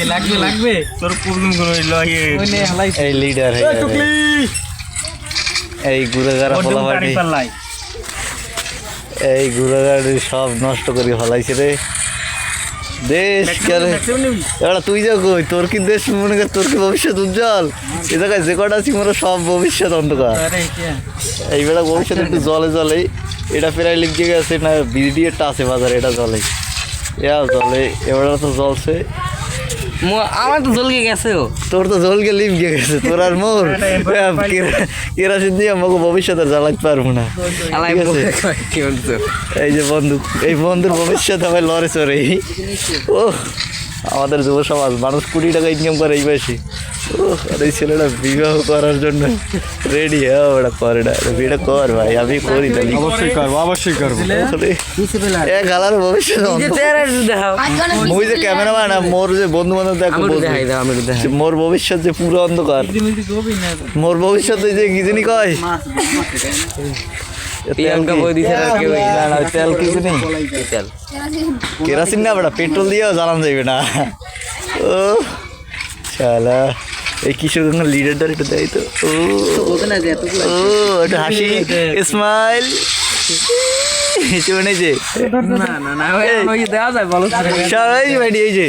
লাগবে লাগবে তোর প্রবলেম কোন এই লিডার এই গুড়াগাড়া ফলাফাটি এই গুড়াগাড়ি সব নষ্ট করে ফলাইছে রে দেশ এবার তুই যা কই তোর কি দেশ মনে কর তোর কি ভবিষ্যৎ উজ্জ্বল এ জায়গায় যে কটা আছি মোর সব ভবিষ্যৎ অন্ধকার এই বেড়া ভবিষ্যৎ একটু জলে জলে এটা প্রায় লিখে গেছে না বিডিএটা আছে বাজারে এটা জলে জলে এবার তো জ্বলছে আমার তো জলকে গেছে তোর তো জলকে লিপকে গেছে তোর আর মোর কেরাসিন দিয়ে আমাকে ভবিষ্যতে জ্বালাতে পারবো না এই যে বন্ধু এই বন্ধুর ভবিষ্যৎ হবে লড়ে চড়ে ও আমাদের যুব সমাজ মানুষ 20 টাকা ইনকাম করে এই বয়সে ও আর এই ছেলেটা বিবাহ করার জন্য রেডি ওটা করে না বিয়েটা কর ভাই আমি করি তাহলে অবশ্যই করবো এক গালার ভবিষ্যৎ মুই যে ক্যামেরাম্যান মোর যে বন্ধু বান্ধব দেখো মোর ভবিষ্যৎ যে পুরো অন্ধকার মোর ভবিষ্যৎ যে কি জানি কয় তেল কিছু নেই কেরাসিন না বেটা পেট্রোল দিয়েও জ্বালানো যাবে না ও শালা এই কিশোরগঞ্জের লিডারটা একটু দেয় তো ও একটু হাসি স্মাইল হেসে বানিয়েছে সবাই এই যে